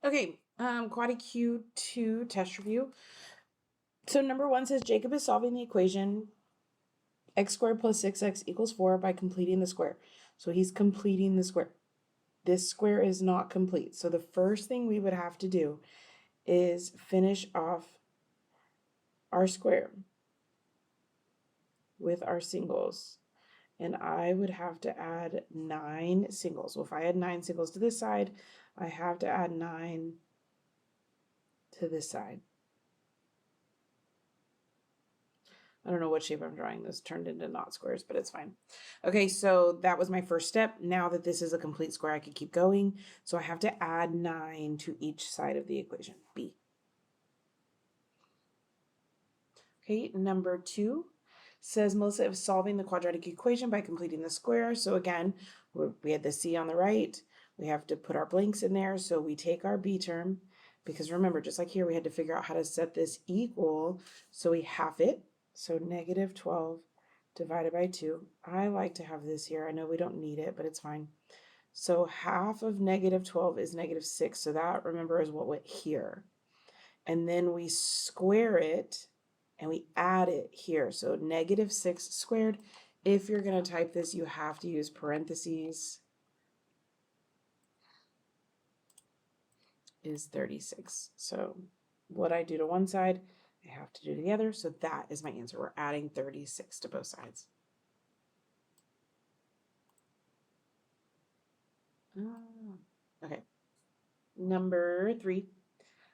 Okay, Quaddy Q2 test review. So number 1 says Jacob is solving the equation x squared plus 6x equals 4 by completing the square. So he's completing the square. This square is not complete. So the first thing we would have to do is finish off our square with our singles. And I would have to add 9 singles. So if I add 9 singles to this side, I have to add 9 to this side. I don't know what shape I'm drawing. This turned into not squares, but it's fine. Okay, so that was my first step. Now that this is a complete square, I can keep going. So I have to add 9 to each side of the equation, B. Okay, number 2 says Melissa is solving the quadratic equation by completing the square. So again, we had the C on the right. We have to put our blanks in there. So we take our B term, because remember, just like here, we had to figure out how to set this equal. So we half it. So negative 12 divided by 2. I like to have this here. I know we don't need it, but it's fine. So half of negative 12 is negative 6. So that, remember, is what went here. And then we square it and we add it here. So negative 6 squared. If you're going to type this, you have to use parentheses. Is 36. So what I do to one side, I have to do to the other. So that is my answer. We're adding 36 to both sides. Okay. Number 3.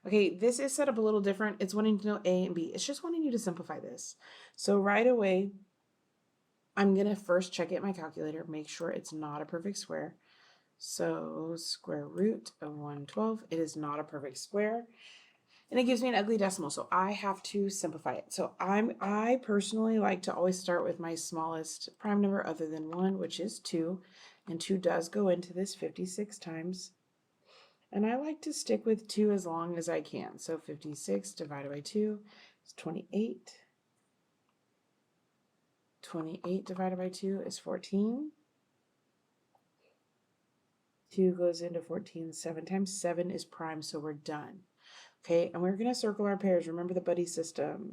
Okay, this is set up a little different. It's wanting to know A and B. It's just wanting you to simplify this. So right away, I'm going to first check it in my calculator, make sure it's not a perfect square. So square root of 112, it is not a perfect square. And it gives me an ugly decimal, so I have to simplify it. So I personally like to always start with my smallest prime number other than 1, which is 2. And 2 does go into this 56 times. And I like to stick with 2 as long as I can. So 56 divided by 2 is 28. 28 divided by 2 is 14. 2 goes into 14 7 times. 7 is prime, so we're done. Okay, and we're going to circle our pairs. Remember the buddy system.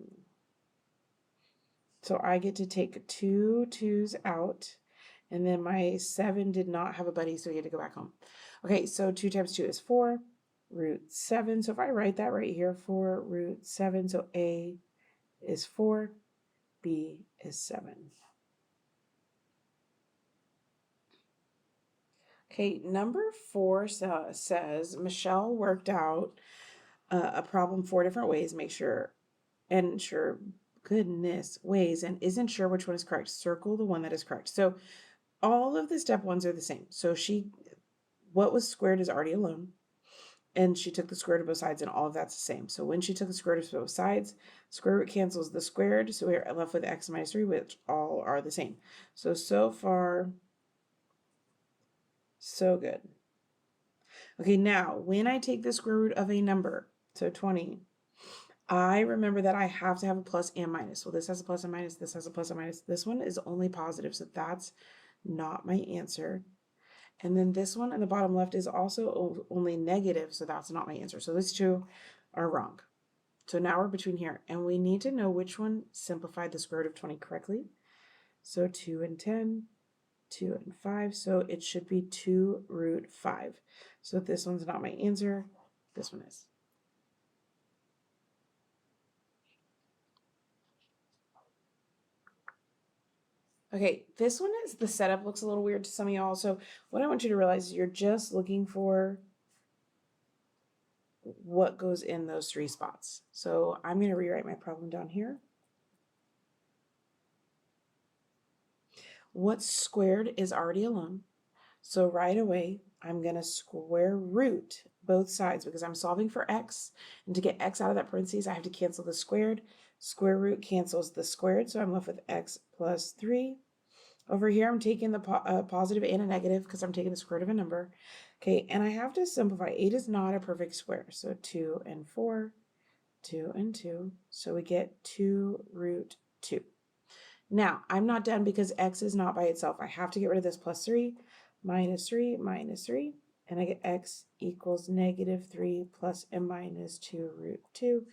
So I get to take 2 2's out, and then my 7 did not have a buddy, so he had to go back home. Okay, so 2 times 2 is 4, root 7. So if I write that right here, 4 root 7, so A is 4, B is 7. Okay, number 4 says Michelle worked out a problem 4 different ways, goodness, ways, and isn't sure which one is correct. Circle the one that is correct. So all of the step 1s are the same. So what was squared is already alone, and she took the square root of both sides, and all of that's the same. So when she took the square root of both sides, square root cancels the squared, so we're left with x minus 3, which all are the same. So far, so good. Okay, now, when I take the square root of a number, so 20, I remember that I have to have a plus and minus. So this has a plus and minus, this has a plus and minus. This one is only positive, so that's not my answer. And then this one in the bottom left is also only negative, so that's not my answer. So these two are wrong. So now we're between here, and we need to know which one simplified the square root of 20 correctly. So 2 and 10, 2 and 5, so it should be 2 root 5. So this one's not my answer, this one is. Okay, this one is, the setup looks a little weird to some of y'all, so what I want you to realize is you're just looking for what goes in those 3 spots. So I'm going to rewrite my problem down here. What's squared is already alone. So right away, I'm going to square root both sides because I'm solving for x. And to get x out of that parentheses, I have to cancel the squared. Square root cancels the squared, so I'm left with x plus 3. Over here, I'm taking the positive and a negative because I'm taking the square root of a number. Okay, and I have to simplify. 8 is not a perfect square, so 2 and 4, 2 and 2. So we get 2 root 2. Now, I'm not done because x is not by itself. I have to get rid of this plus 3, minus 3, minus 3. and I get x equals negative 3 plus and minus 2 root 2.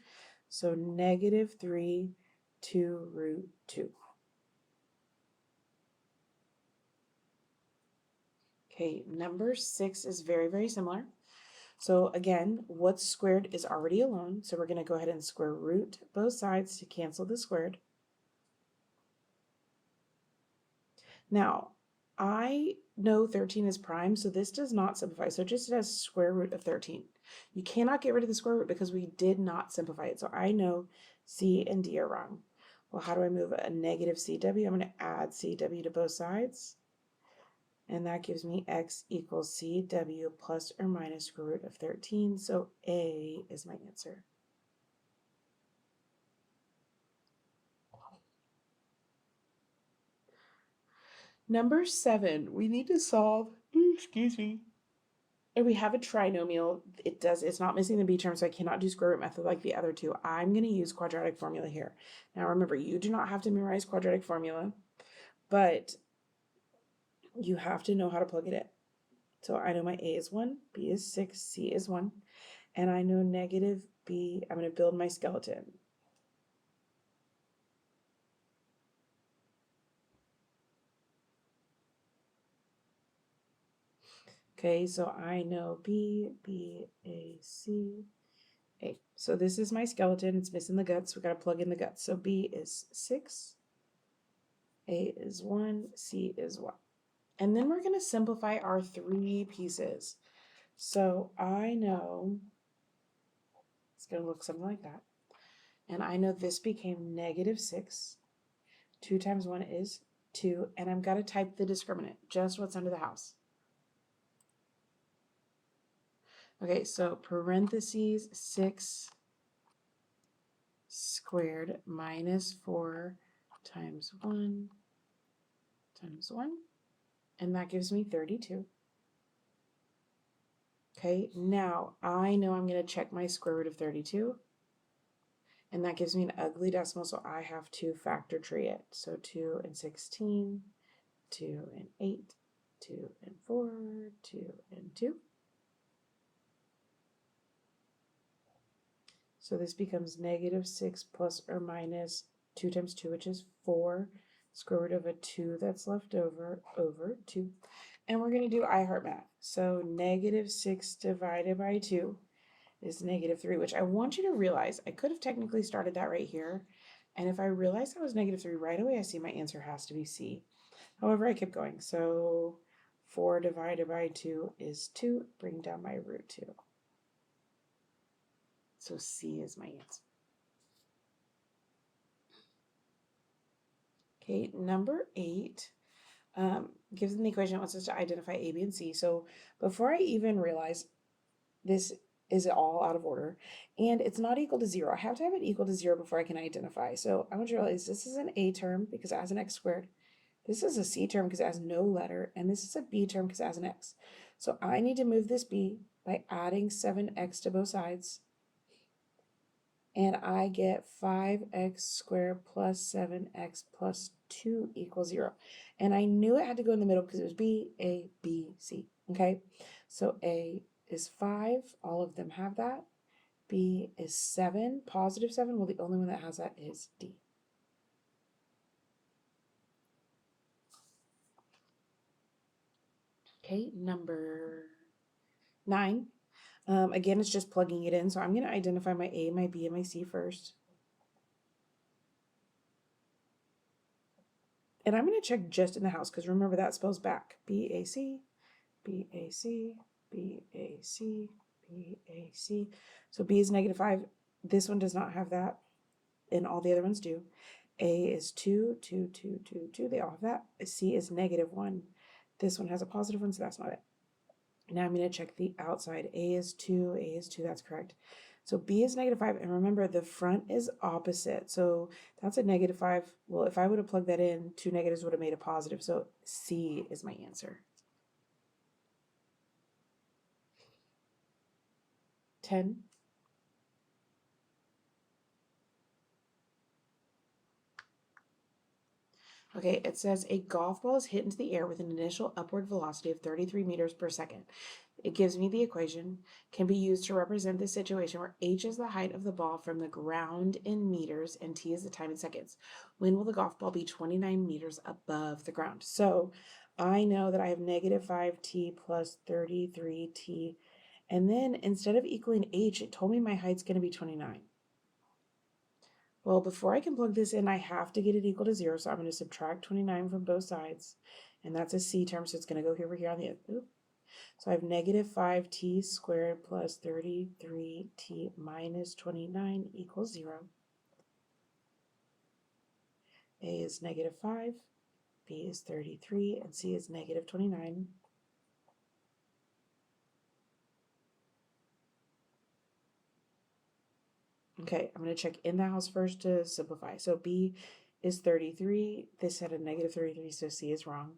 So negative 3 2 root 2. Okay, number 6 is very, very similar. So again, what's squared is already alone. So we're going to go ahead and square root both sides to cancel the squared. Now, I know 13 is prime, so this does not simplify. So it just has square root of 13. You cannot get rid of the square root because we did not simplify it. So I know C and D are wrong. Well, how do I move a negative CW? I'm going to add CW to both sides. And that gives me x equals CW plus or minus square root of 13. So A is my answer. Number 7, we need to solve, excuse me. If we have a trinomial, it's not missing the b term, so I cannot do square root method like the other two. I'm going to use quadratic formula here. Now remember, you do not have to memorize quadratic formula, but you have to know how to plug it in. So I know my a is 1, b is 6, c is 1, and I know negative b. I'm going to build my skeleton. Okay, so I know b, a, c, a. So this is my skeleton. It's missing the guts. We got to plug in the guts. So b is 6, a is 1, c is 1. And then we're going to simplify our 3 pieces. So I know it's going to look something like that. And I know this became negative 6. 2 times 1 is 2. And I've got to type the discriminant, just what's under the house. Okay, so parentheses 6 squared minus 4 times 1 times 1. And that gives me 32. Okay, now I know I'm going to check my square root of 32. And that gives me an ugly decimal, so I have to factor tree it. So 2 and 16, 2 and 8, 2 and 4, 2 and 2. So this becomes negative 6 plus or minus 2 times 2, which is 4, square root of a 2 that's left over 2. And we're going to do I heart math. So negative 6 divided by 2 is negative 3, which I want you to realize I could have technically started that right here. And if I realized that was negative 3 right away, I see my answer has to be C. However, I kept going. So 4 divided by 2 is 2. Bring down my root 2. So C is my answer. Okay, number 8 gives them the equation. It wants us to identify A, B, and C. So before I even realize this is all out of order, and it's not equal to 0. I have to have it equal to 0 before I can identify. So I want you to realize this is an A term because it has an x squared. This is a C term because it has no letter, and this is a B term because it has an x. So I need to move this B by adding 7x to both sides, and I get 5x squared plus 7x plus 2 equals 0. And I knew it had to go in the middle because it was B, A, B, C. Okay, so A is 5. All of them have that. B is 7, positive 7. Well, the only one that has that is D. Okay, number 9. Again, it's just plugging it in. So I'm going to identify my A, my B, and my C first. And I'm going to check just in the house because remember that spells back. B-A-C, B-A-C, B-A-C, B-A-C. So B is negative 5. This one does not have that, and all the other ones do. A is 2, 2, 2, 2, 2. They all have that. C is negative 1. This one has a positive one, so that's not it. Now I'm going to check the outside. A is 2, A is 2. That's correct. So B is negative 5. And remember, the front is opposite. So that's a negative 5. Well, if I would have plugged that in, 2 negatives would have made a positive. So C is my answer. 10. Okay, it says a golf ball is hit into the air with an initial upward velocity of 33 meters per second. It gives me the equation, can be used to represent the situation where h is the height of the ball from the ground in meters and t is the time in seconds. When will the golf ball be 29 meters above the ground? So I know that I have negative 5t plus 33t. And then instead of equaling h, it told me my height's going to be 29. Well, before I can plug this in, I have to get it equal to 0. So I'm going to subtract 29 from both sides. And that's a c term, so it's going to go over here on the other. So I have negative 5t squared plus 33t minus 29 equals 0. A is negative 5, B is 33, and C is negative 29. Okay, I'm going to check in the house first to simplify. So B is 33. This had a negative 33, so C is wrong.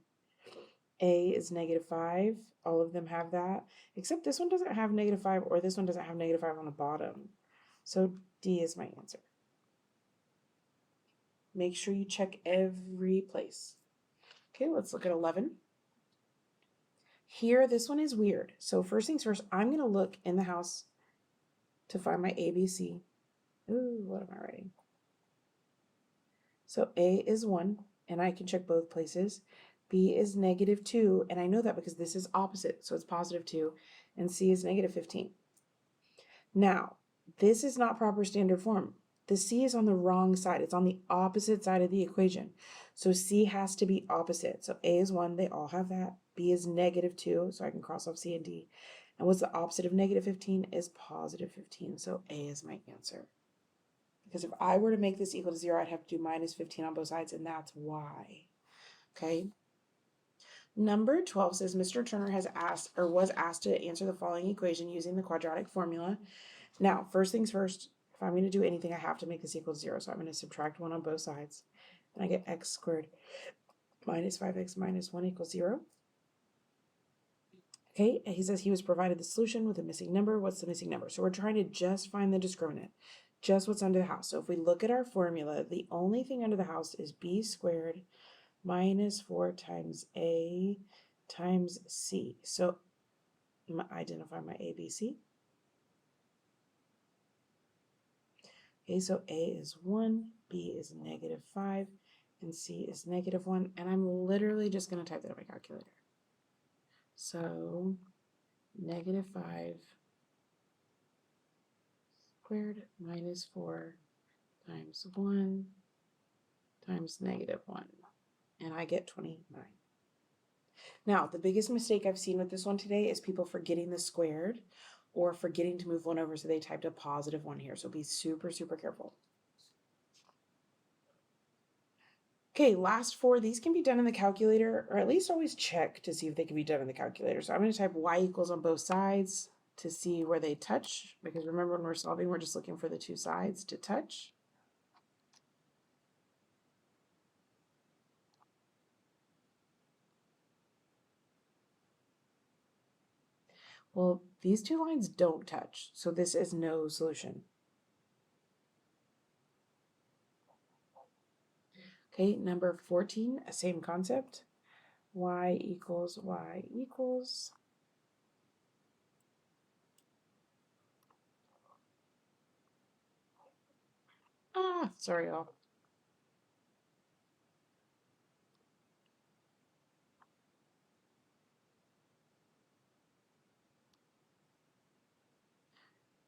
A is negative 5. All of them have that, except this one doesn't have negative 5, or this one doesn't have negative 5 on the bottom. So D is my answer. Make sure you check every place. Okay, let's look at 11. Here, this one is weird. So first things first, I'm going to look in the house to find my ABC. Ooh, what am I writing? So A is 1, and I can check both places. B is negative 2, and I know that because this is opposite, so it's positive 2. And C is negative 15. Now, this is not proper standard form. The C is on the wrong side. It's on the opposite side of the equation. So C has to be opposite. So A is 1. They all have that. B is negative 2. So I can cross off C and D. And what's the opposite of negative 15 is positive 15. So A is my answer. Because if I were to make this equal to 0, I'd have to do minus 15 on both sides. And that's why. Okay. Number 12 says Mr. Turner has asked or was asked to answer the following equation using the quadratic formula. Now, first things first, if I'm going to do anything, I have to make this equal to 0. So I'm going to subtract 1 on both sides. And I get x squared minus 5x minus 1 equals 0. Okay, and he says he was provided the solution with a missing number. What's the missing number? So we're trying to just find the discriminant, just what's under the house. So if we look at our formula, the only thing under the house is b squared minus 4 times a times c. So identify my ABC. Okay, so A is 1, B is negative 5, and C is negative 1. And I'm literally just going to type that on my calculator. So negative 5 squared minus 4 times 1 times negative 1. And I get 29. Now, the biggest mistake I've seen with this one today is people forgetting the squared or forgetting to move 1 over, so they typed a positive 1 here. So be super, super careful. Okay, last 4. These can be done in the calculator, or at least always check to see if they can be done in the calculator. So I'm going to type y equals on both sides to see where they touch, because remember when we're solving, we're just looking for the 2 sides to touch. Well, these 2 lines don't touch, so this is no solution. Okay, number 14, same concept. Y equals y equals. Sorry, y'all.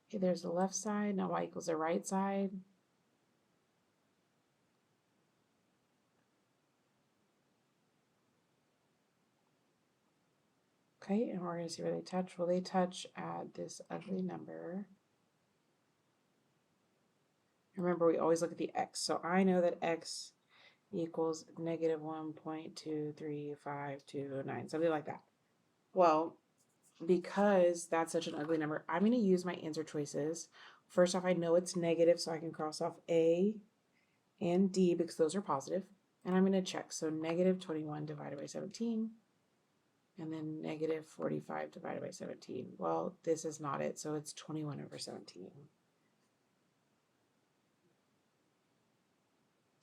Okay, there's the left side. Now y equals the right side. Okay, and we're going to see where they touch. Well, they touch at this ugly number. Remember, we always look at the x. So I know that x equals negative 1.23529, something like that. Well, because that's such an ugly number, I'm going to use my answer choices. First off, I know it's negative, so I can cross off A and D because those are positive. And I'm going to check. So negative 21 divided by 17. And then negative 45 divided by 17. Well, this is not it, so it's 21 over 17.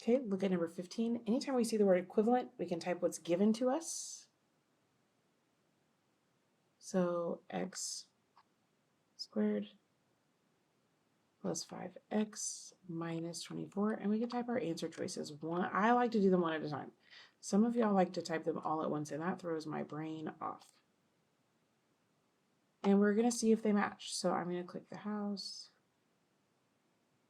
Okay, look at number 15. Anytime we see the word equivalent, we can type what's given to us. So x squared plus 5x minus 24. And we can type our answer choices. I like to do them one at a time. Some of y'all like to type them all at once, and that throws my brain off. And we're going to see if they match. So I'm going to click the house.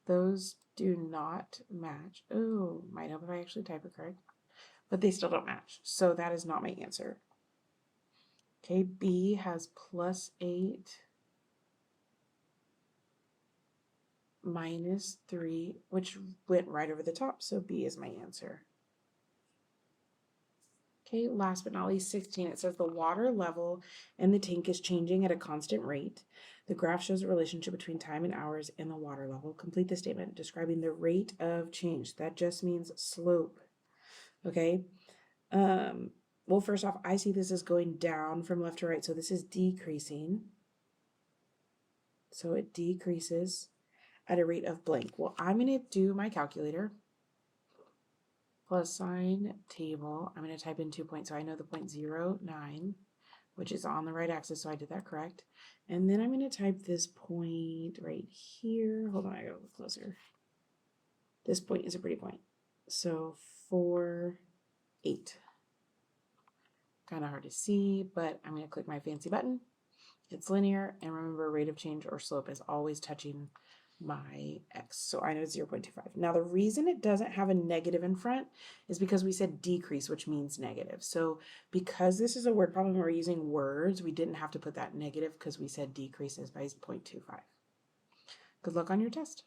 Those do not match. Oh, might help if I actually type it correct. But they still don't match. So that is not my answer. Okay, B has plus 8 minus 3, which went right over the top. So B is my answer. Okay, last but not least, 16. It says the water level in the tank is changing at a constant rate. The graph shows a relationship between time and hours and the water level. Complete the statement describing the rate of change. That just means slope. Okay. Well, first off, I see this as going down from left to right. So this is decreasing. So it decreases at a rate of blank. Well, I'm going to do my calculator. Plus sign table. I'm going to type in 2 points. So I know the 0.09, which is on the right axis. So I did that correct. And then I'm going to type this point right here. Hold on, I got to look closer. This point is a pretty point. So 4, 8. Kind of hard to see, but I'm going to click my fancy button. It's linear. And remember, rate of change or slope is always touching my x. So I know it's 0.25. Now the reason it doesn't have a negative in front is because we said decrease, which means negative. So because this is a word problem, we're using words, we didn't have to put that negative because we said decreases by 0.25. Good luck on your test.